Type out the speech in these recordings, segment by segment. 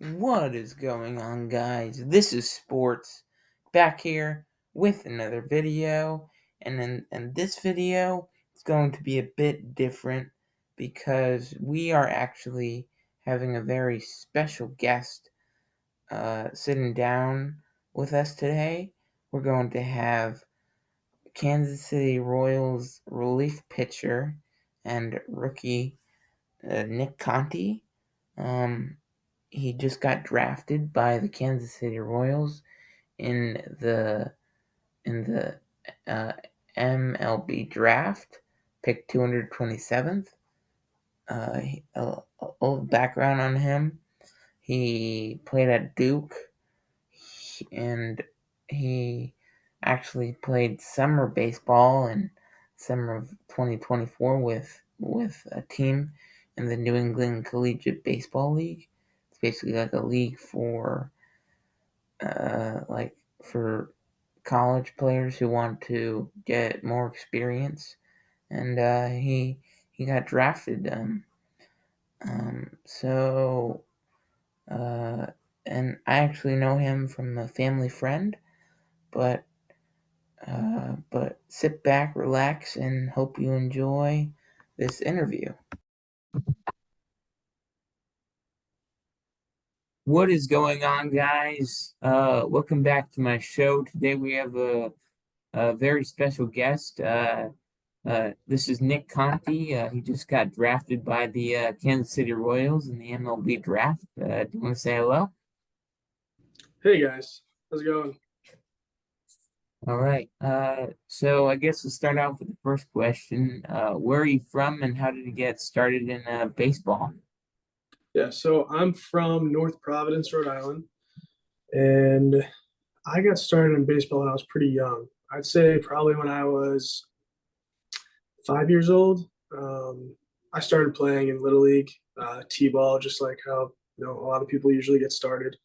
What is going on, guys? This is Sports back here with another video, and in this video, it's going to be a bit different because we are actually having a very special guest sitting down with us today. We're going to have Kansas City Royals relief pitcher and rookie Nick Conte. Um, he just got drafted by the Kansas City Royals in the uh, MLB draft, picked 227th. A little background on him: he played at Duke, and he actually played summer baseball in summer of 2024 with a team in the New England Collegiate Baseball League. It's basically like a league for college players who want to get more experience, and he got drafted. So uh, and I actually know him from a family friend, but sit back, relax, and hope you enjoy this interview. What is going on, guys? Welcome back to my show. Today we have a very special guest. This is Nick Conte. He just got drafted by the Kansas City Royals in the MLB draft. Do you want to say hello? Hey guys, how's it going? All right. So I guess we'll start off with the first question. Where are you from, and how did you get started in baseball? Yeah, so I'm from North Providence, Rhode Island, and I got started in baseball when I was pretty young. I'd say probably when I was 5 years old. I started playing in Little League, T-ball, just like how a lot of people usually get started,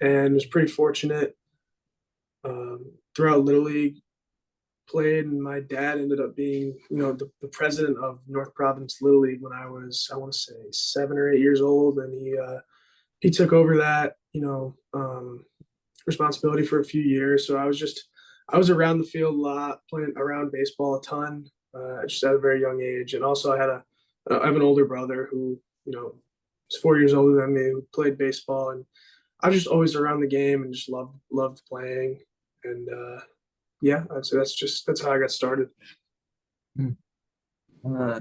and was pretty fortunate throughout Little League. Played, and my dad ended up being, the president of North Providence Little League when I was, I want to say, 7 or 8 years old, and he took over that, responsibility for a few years. So I was around the field a lot, playing around baseball a ton, just at a very young age. And also I have an older brother who, is 4 years older than me, who played baseball, and I was just always around the game and just loved playing. And yeah, I'd say that's how I got started. Hmm. Uh,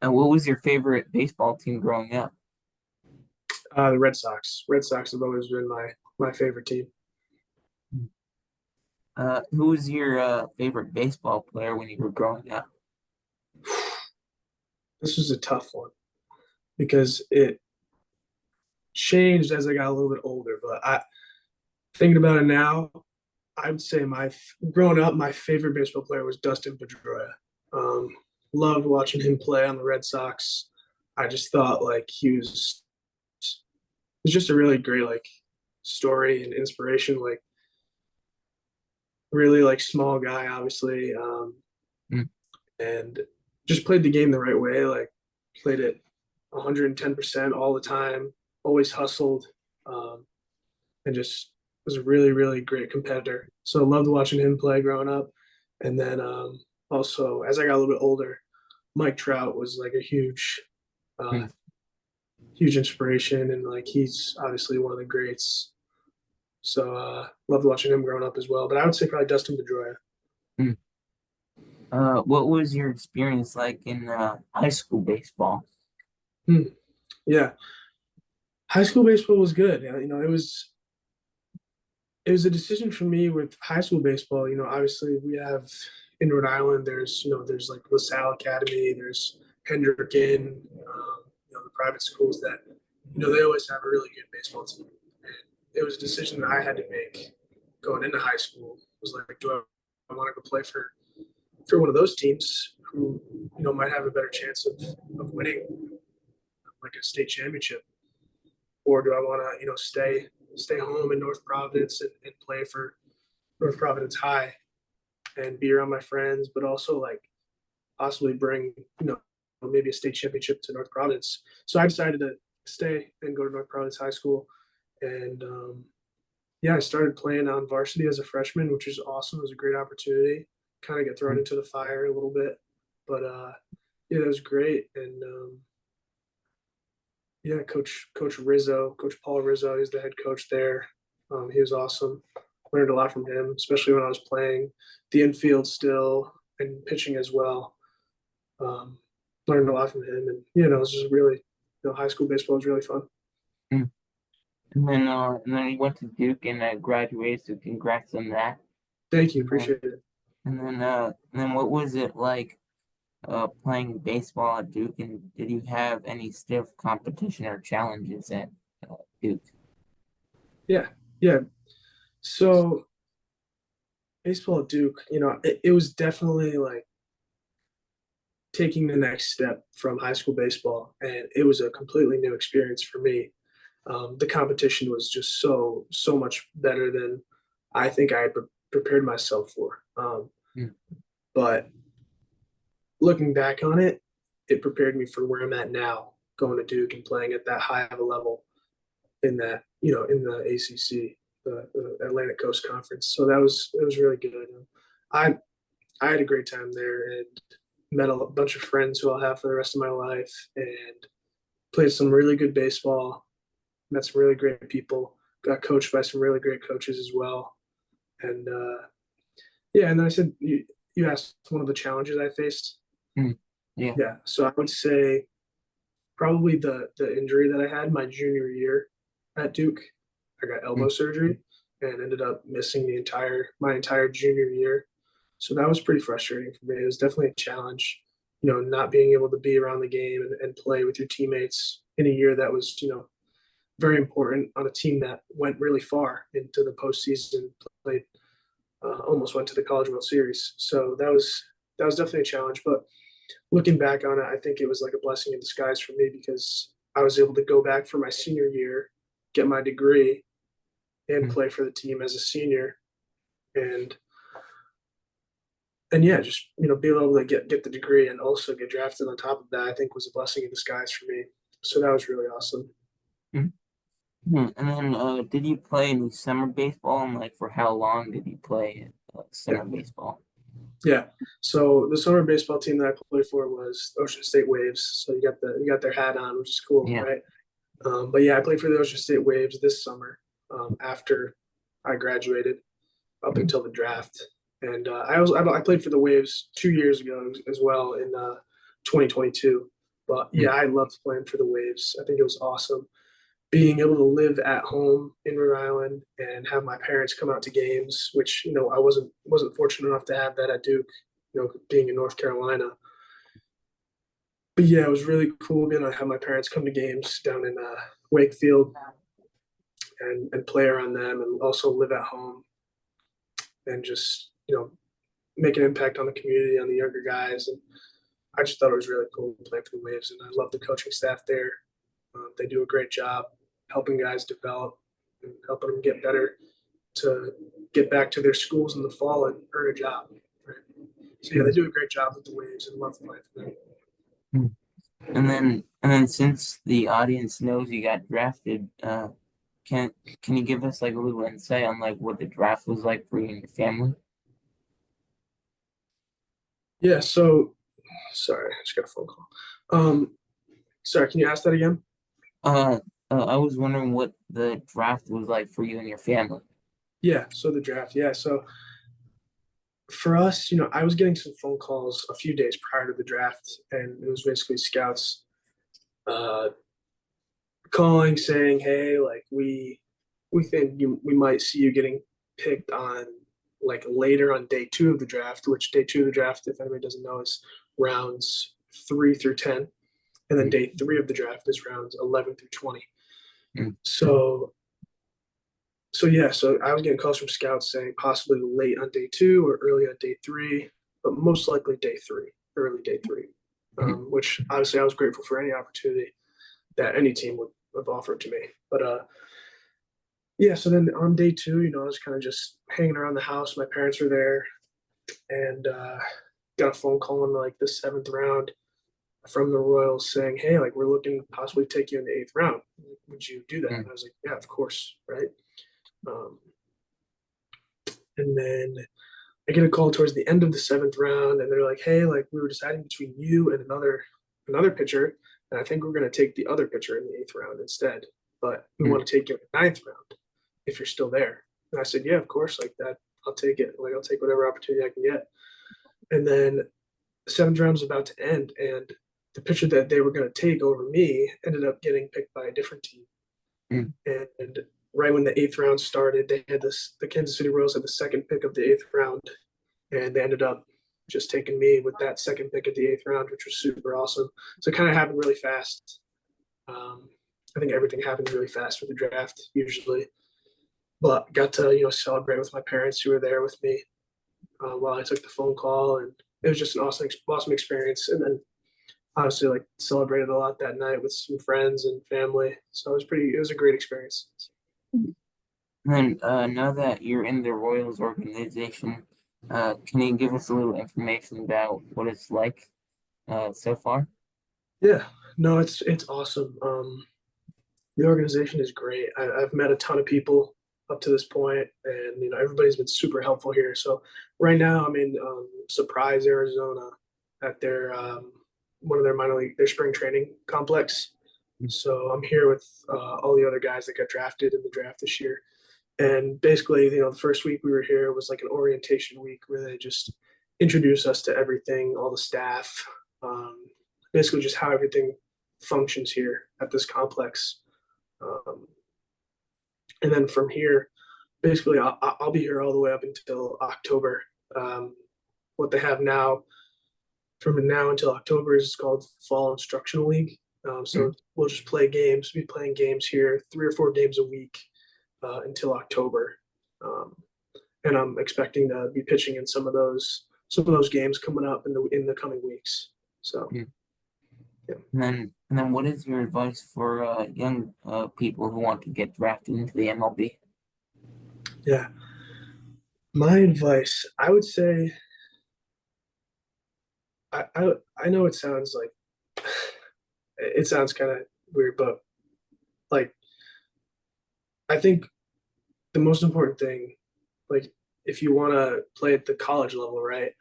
and what was your favorite baseball team growing up? The Red Sox. Red Sox have always been my favorite team. Who was your favorite baseball player when you were growing up? This was a tough one because it changed as I got a little bit older. But I thinking about it now, I would say my growing up, my favorite baseball player was Dustin Pedroia. Um, Loved watching him play on the Red Sox. I just thought like he was just a really great like story and inspiration. Like really like small guy, obviously, Hmm. and just played the game the right way. Like played it 110% all the time. Always hustled, and just was a really really great competitor. So loved watching him play growing up, and then also as I got a little bit older, Mike Trout was like a uh, Hmm. huge inspiration, and like he's obviously one of the greats. So loved watching him growing up as well. But I would say probably Dustin Pedroia. Hmm. What was your experience like in high school baseball? Hmm. Yeah, high school baseball was good. It was a decision for me with high school baseball. Obviously we have in Rhode Island. There's like LaSalle Academy. There's Hendricken. The private schools that they always have a really good baseball team. And it was a decision that I had to make going into high school. It was like, do I want to go play for one of those teams who might have a better chance of winning like a state championship, or do I want to stay home in North Providence and play for North Providence High and be around my friends, but also like possibly bring maybe a state championship to North Providence. So I decided to stay and go to North Providence High School. And yeah, I started playing on varsity as a freshman, which was awesome. It was a great opportunity. Kind of get thrown into the fire a little bit, but yeah, that was great. And yeah, Coach Paul Rizzo, he's the head coach there. He was awesome. Learned a lot from him, especially when I was playing the infield still and pitching as well. Um, Learned a lot from him, and it was just really, high school baseball was really fun. Mm. And then you went to Duke and graduated, so congrats on that. Thank you, And then, appreciate it. and then what was it like playing baseball at Duke? And did you have any stiff competition or challenges at Duke? Yeah, yeah. So baseball at Duke, it was definitely like taking the next step from high school baseball, and it was a completely new experience for me. The competition was just so much better than I think I had prepared myself for. Mm. But looking back on it, it prepared me for where I'm at now, going to Duke and playing at that high of a level in that in the ACC, the Atlantic Coast Conference. So it was really good. I I had a great time there and met a bunch of friends who I'll have for the rest of my life, and played some really good baseball. Met some really great people. Got coached by some really great coaches as well. And yeah, and then I said you asked one of the challenges I faced. Mm. Yeah. Yeah, so I would say probably the injury that I had my junior year at Duke. I got elbow Mm. surgery and ended up missing my entire junior year. So that was pretty frustrating for me. It was definitely a challenge, not being able to be around the game and play with your teammates in a year that was, very important on a team that went really far into the postseason, played almost went to the College World Series. So that was definitely a challenge. But looking back on it, I think it was like a blessing in disguise for me because I was able to go back for my senior year, get my degree, and Mm. play for the team as a senior, and yeah, just be able to get the degree and also get drafted on top of that. I think was a blessing in disguise for me. So that was really awesome. Mm. Mm. And then did you play any summer baseball? And like for how long did you play Yeah, summer baseball? yeah. So the summer baseball team that I played for was Ocean State Waves. So you got their hat on, which is cool, Yeah. right? But yeah, I played for the Ocean State Waves this summer after I graduated up Mm. until the draft. And I played for the Waves 2 years ago as well in 2022. But yeah, Mm. I loved playing for the Waves. I think it was awesome being able to live at home in Rhode Island and have my parents come out to games, which I wasn't fortunate enough to have that at Duke. Being in North Carolina. But yeah, it was really cool being able to have my parents come to games down in Wakefield and play around them, and also live at home and just make an impact on the community, on the younger guys. And I just thought it was really cool playing for the Waves, and I love the coaching staff there. They do a great job helping guys develop and helping them get better to get back to their schools in the fall and earn a job. Right? So yeah, they Mm. do a great job with the Waves, and love playing for them. Mm. And then since the audience knows you got drafted, can can you give us like a little insight on like what the draft was like for you and your family? Yeah. So sorry, I just got a phone call. Sorry, can you ask that again? Uh, I was wondering what the draft was like for you and your family. Yeah. So the draft. Yeah. So for us, I was getting some phone calls a few days prior to the draft, and it was basically scouts uh, calling saying, "Hey, like we think we might see you getting picked on like later on day two of the draft, which day two of the draft, if anybody doesn't know, is rounds 3 through 10, and then Mm. day three of the draft is rounds 11 through 20. Mm. So yeah, so I was getting calls from scouts saying possibly late on day two or early on day three, but most likely day three, early day three. Mm. Which obviously I was grateful for any opportunity that any team would have offered to me. But yeah, so then on day two, I was kind of just hanging around the house. My parents were there, and got a phone call in like the seventh round, from the Royals saying, "Hey, like we're looking to possibly take you in the eighth round. Would you do that?" And mm, I was like, "Yeah, of course, right." Um, and then I get a call towards the end of the seventh round, and they're like, "Hey, like we were deciding between you and another pitcher, and I think we're going to take the other pitcher in the eighth round instead. But we mm, want to take you in the ninth round if you're still there." And I said, "Yeah, of course, like that. I'll take it. Like I'll take whatever opportunity I can get." And then the seventh round was about to end, and the pitcher that they were going to take over me ended up getting picked by a different team. mm, And right when the eighth round started, they had the Kansas City Royals had the second pick of the eighth round, and they ended up just taking me with that second pick at the eighth round, which was super awesome. So it kind of happened really fast. Um, I think everything happens really fast with the draft usually, but got to celebrate with my parents who were there with me while I took the phone call, and it was just an awesome experience. And then obviously like celebrated a lot that night with some friends and family. So it was a great experience. mm. And then, now that you're in the Royals organization, can you give us a little information about what it's like so far? Yeah, no, it's awesome. The organization is great. I've met a ton of people up to this point, and everybody's been super helpful here. So right now I'm in Surprise, Arizona, at their one of their their spring training complex. So I'm here with all the other guys that got drafted in the draft this year. And basically, the first week we were here was like an orientation week where they just introduce us to everything, all the staff, um, basically just how everything functions here at this complex. Um, and then from here, basically, I'll be here all the way up until October. Um, what they have now, from now until October, is called Fall Instructional League. So Mm, we'll just play games, be playing games here, 3 or 4 games a week until October. Um, and I'm expecting to be pitching in some of those games coming up in the coming weeks. So mm. yeah, And then, what is your advice for young people who want to get drafted into the MLB? yeah. My advice, I would say, I know it sounds like it sounds kind of weird, but like I think the most important thing, like if you want to play at the college level, right?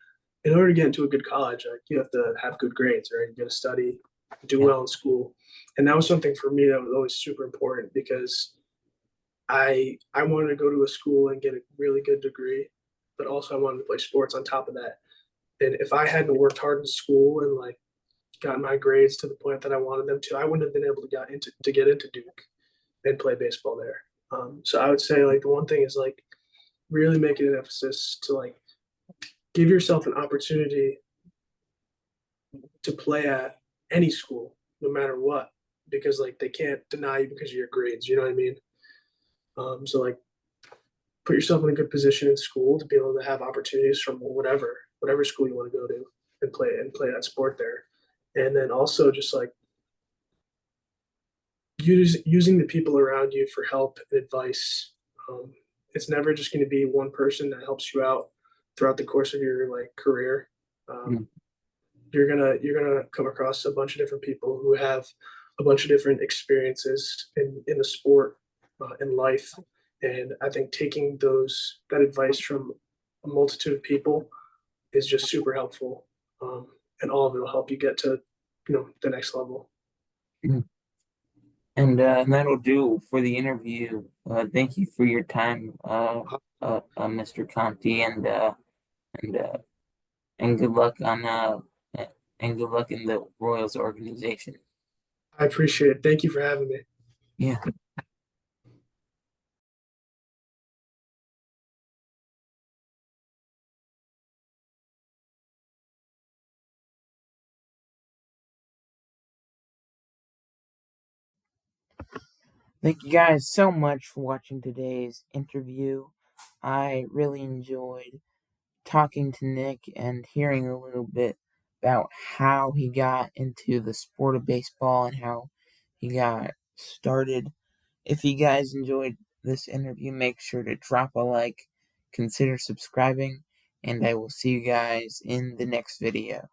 In order to get into a good college, like you have to have good grades, right? You got to study, do Yeah. well in school, and that was something for me that was always super important because I wanted to go to a school and get a really good degree, but also I wanted to play sports on top of that. And if I hadn't worked hard in school and like got my grades to the point that I wanted them to, I wouldn't have been able to get into Duke and play baseball there. So I would say like the one thing is like really making an emphasis to like give yourself an opportunity to play at any school, no matter what, because like they can't deny you because of your grades. You know what I mean? So like put yourself in a good position in school to be able to have opportunities from whatever school you want to go to and play that sport there. And then also just like using the people around you for help and advice. It's never just going to be one person that helps you out throughout the course of your like career. Um, Mm, you're gonna come across a bunch of different people who have a bunch of different experiences in the sport in life, and I think taking that advice from a multitude of people is just super helpful, and all of it will help you get to the next level. mm. And that'll do for the interview. Thank you for your time, Mr. Conte, and uh, and good luck on and good luck in the Royals organization. I appreciate it. Thank you for having me. Yeah. Thank you guys so much for watching today's interview. I really enjoyed talking to Nick and hearing a little bit about how he got into the sport of baseball and how he got started. If you guys enjoyed this interview, make sure to drop a like, consider subscribing, and I will see you guys in the next video.